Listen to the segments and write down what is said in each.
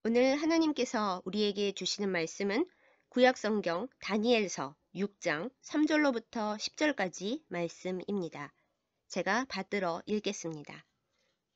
오늘 하나님께서 우리에게 주시는 말씀은 구약성경 다니엘서 6장 3절로부터 10절까지 말씀입니다. 제가 받들어 읽겠습니다.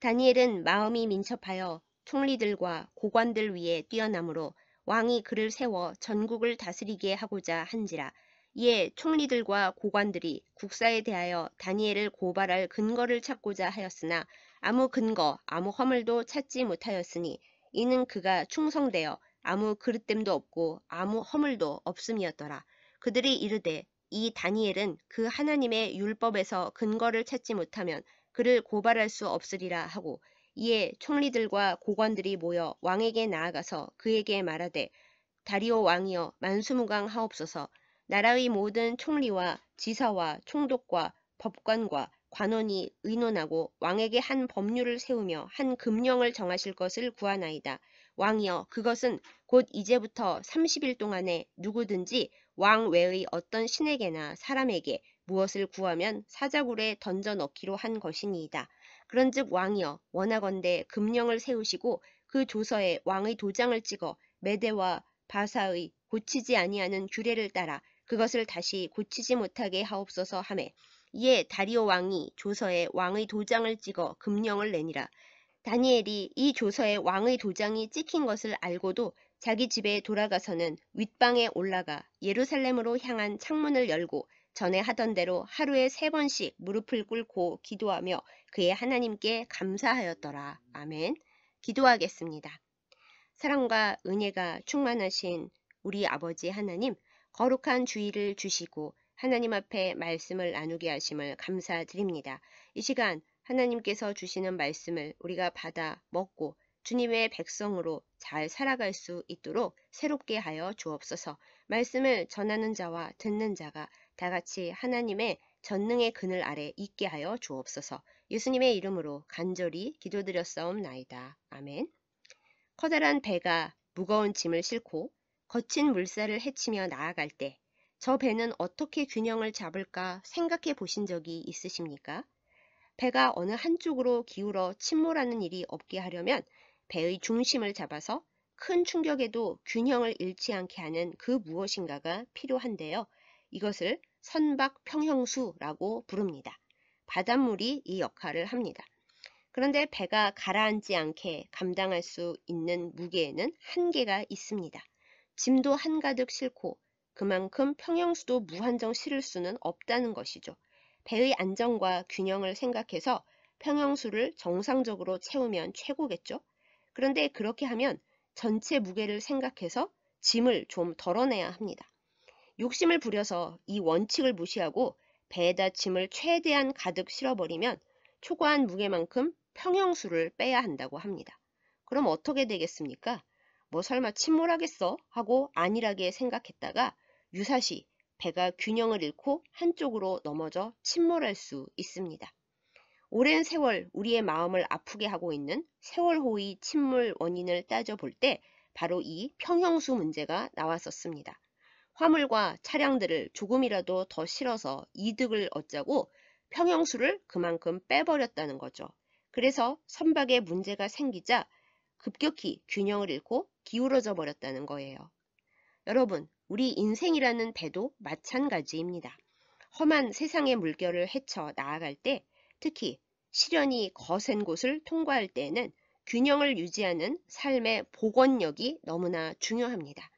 다니엘은 마음이 민첩하여 총리들과 고관들 위에 뛰어나므로 왕이 그를 세워 전국을 다스리게 하고자 한지라. 이에 총리들과 고관들이 국사에 대하여 다니엘을 고발할 근거를 찾고자 하였으나 아무 근거, 아무 허물도 찾지 못하였으니 이는 그가 충성되어 아무 그릇됨도 없고 아무 허물도 없음이었더라. 그들이 이르되 이 다니엘은 그 하나님의 율법에서 근거를 찾지 못하면 그를 고발할 수 없으리라 하고, 이에 총리들과 고관들이 모여 왕에게 나아가서 그에게 말하되 다리오 왕이여 만수무강하옵소서. 나라의 모든 총리와 지사와 총독과 법관과 관원이 의논하고 왕에게 한 법률을 세우며 한 금령을 정하실 것을 구하나이다. 왕이여 그것은 곧 이제부터 30일 동안에 누구든지 왕 외의 어떤 신에게나 사람에게 무엇을 구하면 사자굴에 던져 넣기로 한 것이니이다. 그런즉 왕이여 원하건대 금령을 세우시고 그 조서에 왕의 도장을 찍어 메대와 바사의 고치지 아니하는 규례를 따라 그것을 다시 고치지 못하게 하옵소서 하매, 이에 다리오 왕이 조서에 왕의 도장을 찍어 금령을 내니라. 다니엘이 이 조서에 왕의 도장이 찍힌 것을 알고도 자기 집에 돌아가서는 윗방에 올라가 예루살렘으로 향한 창문을 열고 전에 하던 대로 하루에 3번씩 무릎을 꿇고 기도하며 그의 하나님께 감사하였더라. 아멘. 기도하겠습니다. 사랑과 은혜가 충만하신 우리 아버지 하나님, 거룩한 주의를 주시고 하나님 앞에 말씀을 나누게 하심을 감사드립니다. 이 시간 하나님께서 주시는 말씀을 우리가 받아 먹고 주님의 백성으로 잘 살아갈 수 있도록 새롭게 하여 주옵소서. 말씀을 전하는 자와 듣는 자가 다 같이 하나님의 전능의 그늘 아래 있게 하여 주옵소서. 예수님의 이름으로 간절히 기도드렸사옵나이다. 아멘. 커다란 배가 무거운 짐을 싣고 거친 물살을 헤치며 나아갈 때 저 배는 어떻게 균형을 잡을까 생각해 보신 적이 있으십니까? 배가 어느 한쪽으로 기울어 침몰하는 일이 없게 하려면 배의 중심을 잡아서 큰 충격에도 균형을 잃지 않게 하는 그 무엇인가가 필요한데요. 이것을 선박 평형수라고 부릅니다. 바닷물이 이 역할을 합니다. 그런데 배가 가라앉지 않게 감당할 수 있는 무게에는 한계가 있습니다. 짐도 한가득 싣고 그만큼 평형수도 무한정 실을 수는 없다는 것이죠. 배의 안정과 균형을 생각해서 평형수를 정상적으로 채우면 최고겠죠. 그런데 그렇게 하면 전체 무게를 생각해서 짐을 좀 덜어내야 합니다. 욕심을 부려서 이 원칙을 무시하고 배에다 짐을 최대한 가득 실어버리면 초과한 무게만큼 평형수를 빼야 한다고 합니다. 그럼 어떻게 되겠습니까? 뭐 설마 침몰하겠어? 하고 안일하게 생각했다가 유사시 배가 균형을 잃고 한쪽으로 넘어져 침몰할 수 있습니다. 오랜 세월 우리의 마음을 아프게 하고 있는 세월호의 침몰 원인을 따져볼 때 바로 이 평형수 문제가 나왔었습니다. 화물과 차량들을 조금이라도 더 실어서 이득을 얻자고 평형수를 그만큼 빼버렸다는 거죠. 그래서 선박에 문제가 생기자 급격히 균형을 잃고 기울어져 버렸다는 거예요. 여러분, 우리 인생이라는 배도 마찬가지입니다. 험한 세상의 물결을 헤쳐 나아갈 때, 특히 시련이 거센 곳을 통과할 때에는 균형을 유지하는 삶의 복원력이 너무나 중요합니다.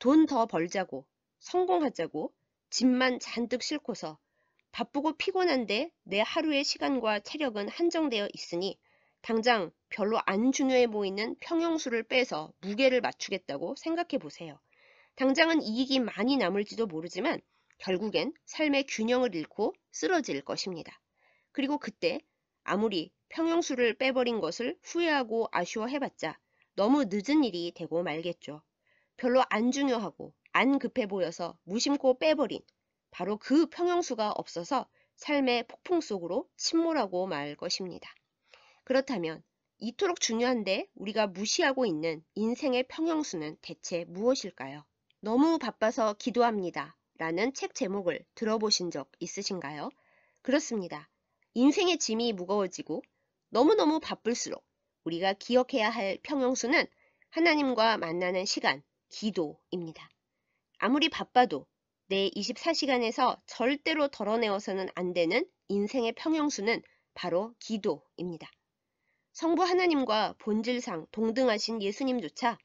돈 더 벌자고, 성공하자고 짐만 잔뜩 싣고서 바쁘고 피곤한데 내 하루의 시간과 체력은 한정되어 있으니 당장 별로 안 중요해 보이는 평형수를 빼서 무게를 맞추겠다고 생각해 보세요. 당장은 이익이 많이 남을지도 모르지만 결국엔 삶의 균형을 잃고 쓰러질 것입니다. 그리고 그때 아무리 평형수를 빼버린 것을 후회하고 아쉬워해봤자 너무 늦은 일이 되고 말겠죠. 별로 안 중요하고 안 급해 보여서 무심코 빼버린 바로 그 평형수가 없어서 삶의 폭풍 속으로 침몰하고 말 것입니다. 그렇다면 이토록 중요한데 우리가 무시하고 있는 인생의 평형수는 대체 무엇일까요? 너무 바빠서 기도합니다. 라는 책 제목을 들어보신 적 있으신가요? 그렇습니다. 인생의 짐이 무거워지고 너무너무 바쁠수록 우리가 기억해야 할 평형수는 하나님과 만나는 시간, 기도입니다. 아무리 바빠도 내 24시간에서 절대로 덜어내어서는 안 되는 인생의 평형수는 바로 기도입니다. 성부 하나님과 본질상 동등하신 예수님조차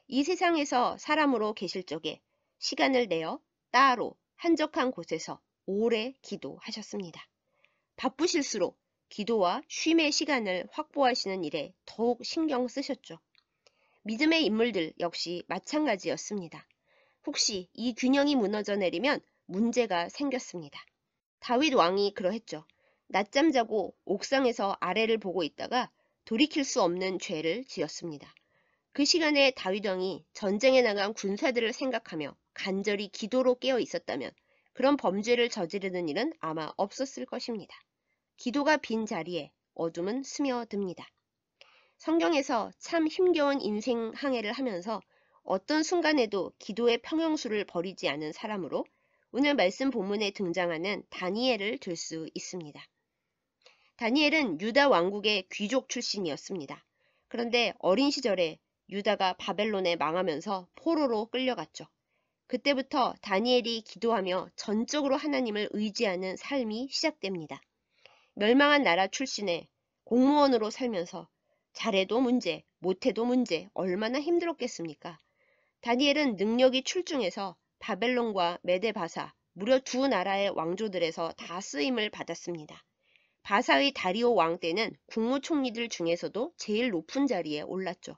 이 세상에서 사람으로 계실 적에 시간을 내어 따로 한적한 곳에서 오래 기도하셨습니다. 바쁘실수록 기도와 쉼의 시간을 확보하시는 일에 더욱 신경 쓰셨죠. 믿음의 인물들 역시 마찬가지였습니다. 혹시 이 균형이 무너져 내리면 문제가 생겼습니다. 다윗 왕이 그러했죠. 낮잠 자고 옥상에서 아래를 보고 있다가 돌이킬 수 없는 죄를 지었습니다. 그 시간에 다윗 왕이 전쟁에 나간 군사들을 생각하며 간절히 기도로 깨어 있었다면 그런 범죄를 저지르는 일은 아마 없었을 것입니다. 기도가 빈 자리에 어둠은 스며듭니다. 성경에서 참 힘겨운 인생 항해를 하면서 어떤 순간에도 기도의 평형수를 버리지 않은 사람으로 오늘 말씀 본문에 등장하는 다니엘을 들 수 있습니다. 다니엘은 유다 왕국의 귀족 출신이었습니다. 그런데 어린 시절에 유다가 바벨론에 망하면서 포로로 끌려갔죠. 그때부터 다니엘이 기도하며 전적으로 하나님을 의지하는 삶이 시작됩니다. 멸망한 나라 출신의 공무원으로 살면서 잘해도 문제, 못해도 문제, 얼마나 힘들었겠습니까? 다니엘은 능력이 출중해서 바벨론과 메데바사, 무려 두 나라의 왕조들에서 다 쓰임을 받았습니다. 바사의 다리오 왕 때는 국무총리들 중에서도 제일 높은 자리에 올랐죠.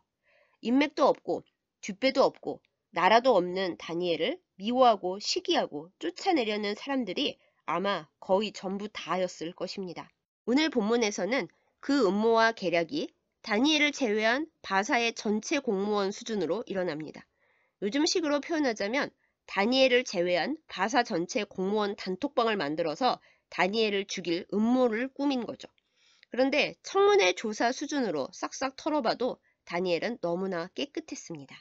인맥도 없고 뒷배도 없고 나라도 없는 다니엘을 미워하고 시기하고 쫓아내려는 사람들이 아마 거의 전부 다였을 것입니다. 오늘 본문에서는 그 음모와 계략이 다니엘을 제외한 바사의 전체 공무원 수준으로 일어납니다. 요즘식으로 표현하자면 다니엘을 제외한 바사 전체 공무원 단톡방을 만들어서 다니엘을 죽일 음모를 꾸민 거죠. 그런데 청문회 조사 수준으로 싹싹 털어봐도 다니엘은 너무나 깨끗했습니다.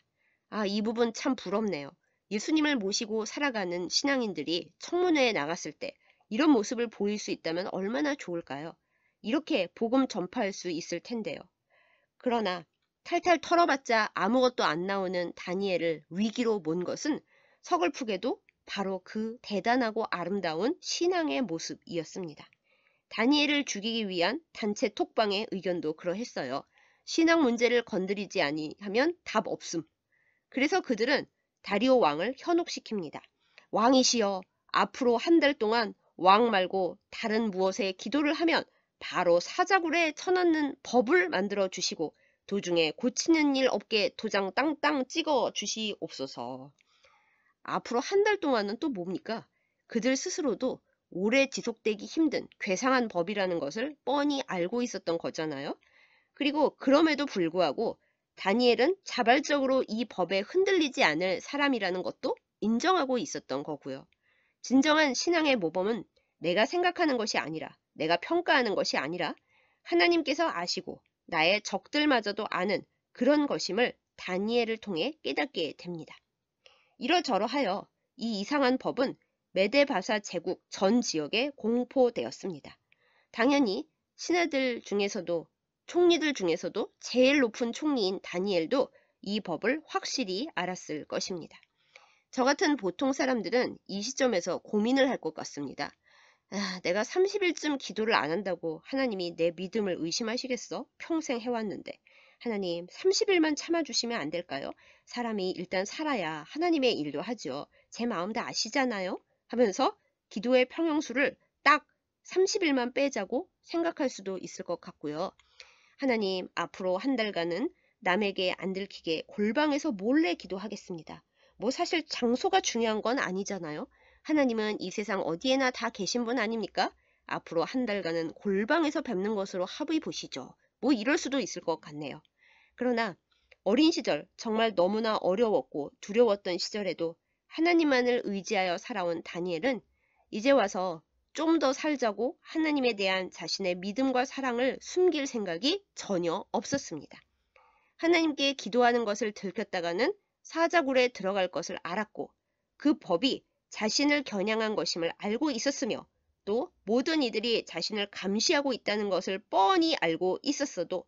이 부분 참 부럽네요. 예수님을 모시고 살아가는 신앙인들이 청문회에 나갔을 때 이런 모습을 보일 수 있다면 얼마나 좋을까요? 이렇게 복음 전파할 수 있을 텐데요. 그러나 탈탈 털어봤자 아무것도 안 나오는 다니엘을 위기로 몬 것은 서글프게도 바로 그 대단하고 아름다운 신앙의 모습이었습니다. 다니엘을 죽이기 위한 단체 톡방의 의견도 그러했어요. 신앙 문제를 건드리지 아니하면 답 없음. 그래서 그들은 다리오 왕을 현혹시킵니다. 왕이시여, 앞으로 한 달 동안 왕 말고 다른 무엇에 기도를 하면 바로 사자굴에 쳐넣는 법을 만들어 주시고 도중에 고치는 일 없게 도장 땅땅 찍어 주시옵소서. 앞으로 한 달 동안은 또 뭡니까? 그들 스스로도 오래 지속되기 힘든 괴상한 법이라는 것을 뻔히 알고 있었던 거잖아요. 그리고 그럼에도 불구하고 다니엘은 자발적으로 이 법에 흔들리지 않을 사람이라는 것도 인정하고 있었던 거고요. 진정한 신앙의 모범은 내가 생각하는 것이 아니라, 내가 평가하는 것이 아니라 하나님께서 아시고 나의 적들마저도 아는 그런 것임을 다니엘을 통해 깨닫게 됩니다. 이러저러하여 이 이상한 법은 메데바사 제국 전 지역에 공포되었습니다. 당연히 신하들 중에서도 총리들 중에서도 제일 높은 총리인 다니엘도 이 법을 확실히 알았을 것입니다. 저 같은 보통 사람들은 이 시점에서 고민을 할 것 같습니다. 내가 30일쯤 기도를 안 한다고 하나님이 내 믿음을 의심하시겠어? 평생 해왔는데. 하나님 30일만 참아주시면 안 될까요? 사람이 일단 살아야 하나님의 일도 하죠. 제 마음 다 아시잖아요? 하면서 기도의 평형수를 딱 30일만 빼자고 생각할 수도 있을 것 같고요. 하나님 앞으로 한 달간은 남에게 안 들키게 골방에서 몰래 기도하겠습니다. 뭐 사실 장소가 중요한 건 아니잖아요. 하나님은 이 세상 어디에나 다 계신 분 아닙니까? 앞으로 한 달간은 골방에서 뵙는 것으로 합의 보시죠. 뭐 이럴 수도 있을 것 같네요. 그러나 어린 시절 정말 너무나 어려웠고 두려웠던 시절에도 하나님만을 의지하여 살아온 다니엘은 이제 와서 좀 더 살자고 하나님에 대한 자신의 믿음과 사랑을 숨길 생각이 전혀 없었습니다. 하나님께 기도하는 것을 들켰다가는 사자굴에 들어갈 것을 알았고 그 법이 자신을 겨냥한 것임을 알고 있었으며 또 모든 이들이 자신을 감시하고 있다는 것을 뻔히 알고 있었어도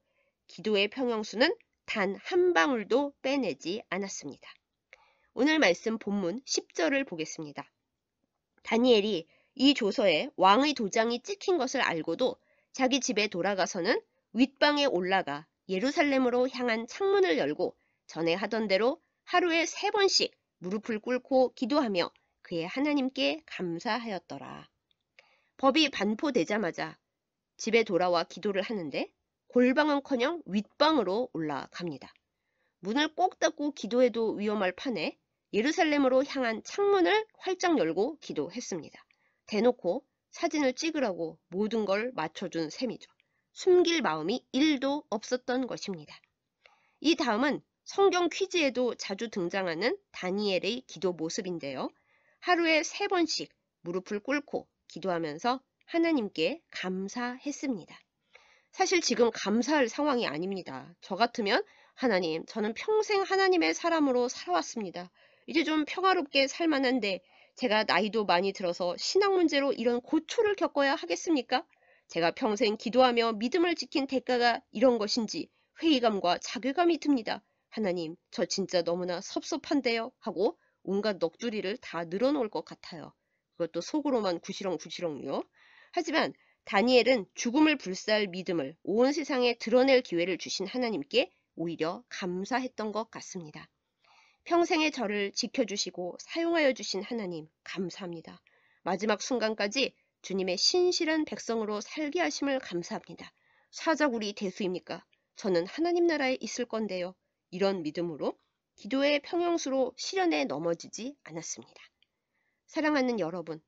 기도의 평형수는 단 한 방울도 빼내지 않았습니다. 오늘 말씀 본문 10절을 보겠습니다. 다니엘이 이 조서에 왕의 도장이 찍힌 것을 알고도 자기 집에 돌아가서는 윗방에 올라가 예루살렘으로 향한 창문을 열고 전에 하던 대로 하루에 3번씩 무릎을 꿇고 기도하며 그의 하나님께 감사하였더라. 법이 반포되자마자 집에 돌아와 기도를 하는데 골방은커녕 윗방으로 올라갑니다. 문을 꼭 닫고 기도해도 위험할 판에 예루살렘으로 향한 창문을 활짝 열고 기도했습니다. 대놓고 사진을 찍으라고 모든 걸 맞춰준 셈이죠. 숨길 마음이 1도 없었던 것입니다. 이 다음은 성경 퀴즈에도 자주 등장하는 다니엘의 기도 모습인데요. 하루에 3번씩 무릎을 꿇고 기도하면서 하나님께 감사했습니다. 사실 지금 감사할 상황이 아닙니다. 저 같으면 하나님, 저는 평생 하나님의 사람으로 살아왔습니다. 이제 좀 평화롭게 살만한데 제가 나이도 많이 들어서 신앙 문제로 이런 고초를 겪어야 하겠습니까? 제가 평생 기도하며 믿음을 지킨 대가가 이런 것인지 회의감과 자괴감이 듭니다. 하나님, 저 진짜 너무나 섭섭한데요? 하고 온갖 넋두리를 다 늘어놓을 것 같아요. 그것도 속으로만 구시렁구시렁요. 하지만 다니엘은 죽음을 불사할 믿음을 온 세상에 드러낼 기회를 주신 하나님께 오히려 감사했던 것 같습니다. 평생의 저를 지켜주시고 사용하여 주신 하나님 감사합니다. 마지막 순간까지 주님의 신실한 백성으로 살게 하심을 감사합니다. 사자굴이 대수입니까? 저는 하나님 나라에 있을 건데요. 이런 믿음으로 기도의 평형수로 시련에 넘어지지 않았습니다. 사랑하는 여러분,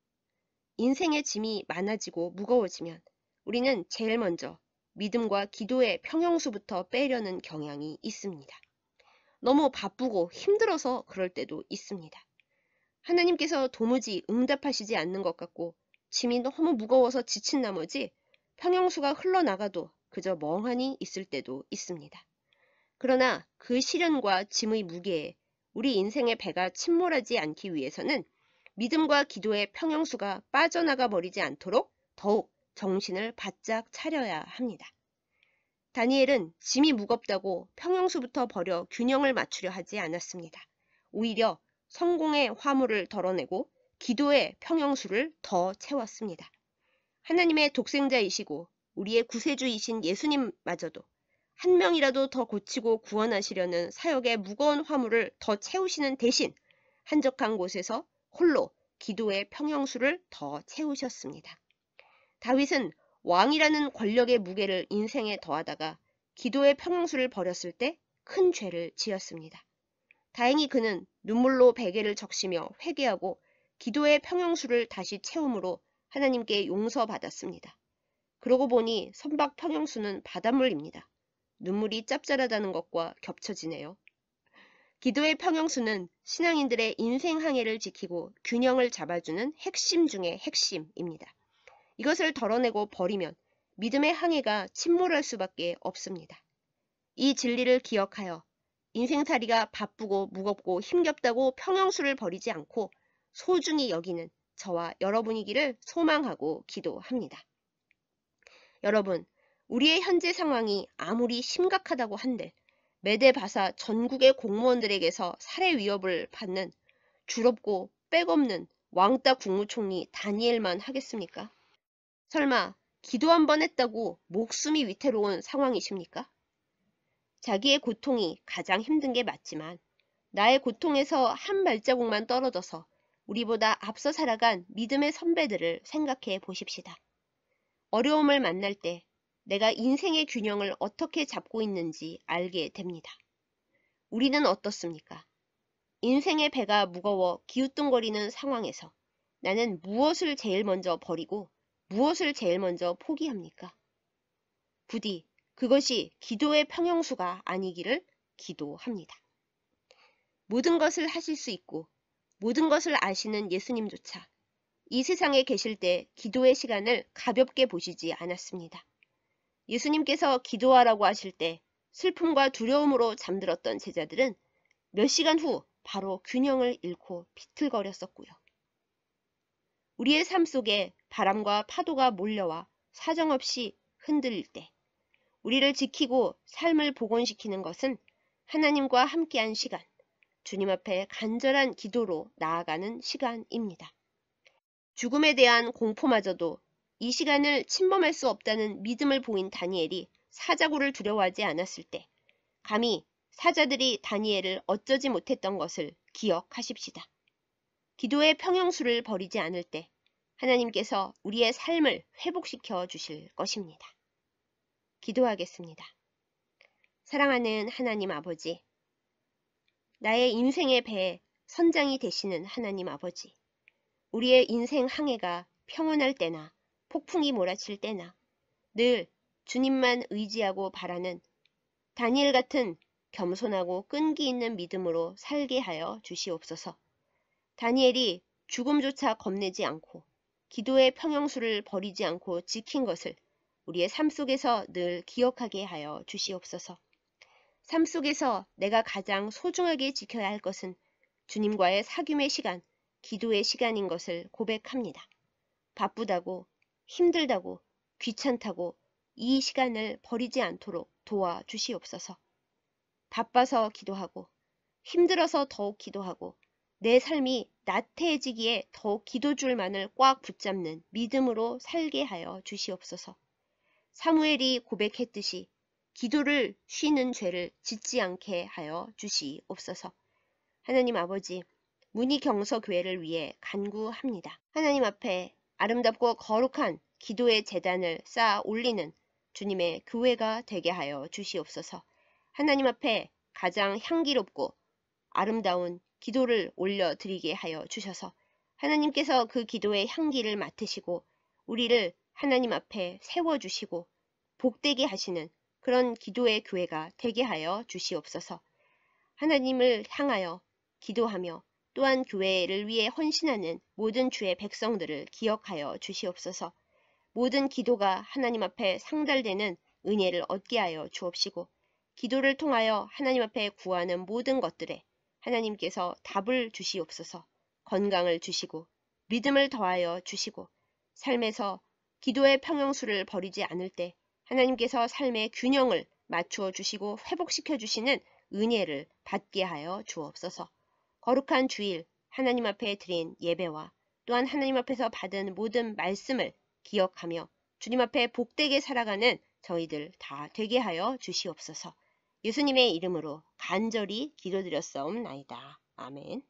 인생의 짐이 많아지고 무거워지면 우리는 제일 먼저 믿음과 기도의 평형수부터 빼려는 경향이 있습니다. 너무 바쁘고 힘들어서 그럴 때도 있습니다. 하나님께서 도무지 응답하시지 않는 것 같고 짐이 너무 무거워서 지친 나머지 평형수가 흘러나가도 그저 멍하니 있을 때도 있습니다. 그러나 그 시련과 짐의 무게에 우리 인생의 배가 침몰하지 않기 위해서는 믿음과 기도의 평형수가 빠져나가 버리지 않도록 더욱 정신을 바짝 차려야 합니다. 다니엘은 짐이 무겁다고 평형수부터 버려 균형을 맞추려 하지 않았습니다. 오히려 성공의 화물을 덜어내고 기도의 평형수를 더 채웠습니다. 하나님의 독생자이시고 우리의 구세주이신 예수님마저도 한 명이라도 더 고치고 구원하시려는 사역의 무거운 화물을 더 채우시는 대신 한적한 곳에서 홀로 기도의 평형수를 더 채우셨습니다. 다윗은 왕이라는 권력의 무게를 인생에 더하다가 기도의 평형수를 버렸을 때 큰 죄를 지었습니다. 다행히 그는 눈물로 베개를 적시며 회개하고 기도의 평형수를 다시 채움으로 하나님께 용서받았습니다. 그러고 보니 선박 평형수는 바닷물입니다. 눈물이 짭짤하다는 것과 겹쳐지네요. 기도의 평형수는 신앙인들의 인생 항해를 지키고 균형을 잡아주는 핵심 중의 핵심입니다. 이것을 덜어내고 버리면 믿음의 항해가 침몰할 수밖에 없습니다. 이 진리를 기억하여 인생살이가 바쁘고 무겁고 힘겹다고 평형수를 버리지 않고 소중히 여기는 저와 여러분이기를 소망하고 기도합니다. 여러분, 우리의 현재 상황이 아무리 심각하다고 한들 메데바사 전국의 공무원들에게서 살해 위협을 받는 주럽고 백없는 왕따 국무총리 다니엘만 하겠습니까? 설마 기도 한 번 했다고 목숨이 위태로운 상황이십니까? 자기의 고통이 가장 힘든 게 맞지만 나의 고통에서 한 발자국만 떨어져서 우리보다 앞서 살아간 믿음의 선배들을 생각해 보십시다. 어려움을 만날 때 내가 인생의 균형을 어떻게 잡고 있는지 알게 됩니다. 우리는 어떻습니까? 인생의 배가 무거워 기우뚱거리는 상황에서 나는 무엇을 제일 먼저 버리고 무엇을 제일 먼저 포기합니까? 부디 그것이 기도의 평형수가 아니기를 기도합니다. 모든 것을 하실 수 있고 모든 것을 아시는 예수님조차 이 세상에 계실 때 기도의 시간을 가볍게 보시지 않았습니다. 예수님께서 기도하라고 하실 때 슬픔과 두려움으로 잠들었던 제자들은 몇 시간 후 바로 균형을 잃고 비틀거렸었고요. 우리의 삶 속에 바람과 파도가 몰려와 사정없이 흔들릴 때 우리를 지키고 삶을 복원시키는 것은 하나님과 함께한 시간, 주님 앞에 간절한 기도로 나아가는 시간입니다. 죽음에 대한 공포마저도 이 시간을 침범할 수 없다는 믿음을 보인 다니엘이 사자굴을 두려워하지 않았을 때 감히 사자들이 다니엘을 어쩌지 못했던 것을 기억하십시다. 기도의 평형수를 버리지 않을 때 하나님께서 우리의 삶을 회복시켜 주실 것입니다. 기도하겠습니다. 사랑하는 하나님 아버지, 나의 인생의 배에 선장이 되시는 하나님 아버지, 우리의 인생 항해가 평온할 때나 폭풍이 몰아칠 때나 늘 주님만 의지하고 바라는 다니엘 같은 겸손하고 끈기 있는 믿음으로 살게 하여 주시옵소서. 다니엘이 죽음조차 겁내지 않고 기도의 평형수를 버리지 않고 지킨 것을 우리의 삶 속에서 늘 기억하게 하여 주시옵소서. 삶 속에서 내가 가장 소중하게 지켜야 할 것은 주님과의 사귐의 시간, 기도의 시간인 것을 고백합니다. 바쁘다고, 힘들다고, 귀찮다고 이 시간을 버리지 않도록 도와주시옵소서. 바빠서 기도하고, 힘들어서 더욱 기도하고, 내 삶이 나태해지기에 더욱 기도줄만을 꽉 붙잡는 믿음으로 살게 하여 주시옵소서. 사무엘이 고백했듯이 기도를 쉬는 죄를 짓지 않게 하여 주시옵소서. 하나님 아버지, 문희경서교회를 위해 간구합니다. 하나님 앞에 아름답고 거룩한 기도의 제단을 쌓아 올리는 주님의 교회가 되게 하여 주시옵소서. 하나님 앞에 가장 향기롭고 아름다운 기도를 올려드리게 하여 주셔서 하나님께서 그 기도의 향기를 맡으시고 우리를 하나님 앞에 세워주시고 복되게 하시는 그런 기도의 교회가 되게 하여 주시옵소서. 하나님을 향하여 기도하며 또한 교회를 위해 헌신하는 모든 주의 백성들을 기억하여 주시옵소서. 모든 기도가 하나님 앞에 상달되는 은혜를 얻게 하여 주옵시고 기도를 통하여 하나님 앞에 구하는 모든 것들에 하나님께서 답을 주시옵소서. 건강을 주시고 믿음을 더하여 주시고 삶에서 기도의 평형수를 버리지 않을 때 하나님께서 삶의 균형을 맞추어 주시고 회복시켜 주시는 은혜를 받게 하여 주옵소서. 거룩한 주일 하나님 앞에 드린 예배와 또한 하나님 앞에서 받은 모든 말씀을 기억하며 주님 앞에 복되게 살아가는 저희들 다 되게 하여 주시옵소서. 예수님의 이름으로 간절히 기도드렸사옵나이다. 아멘.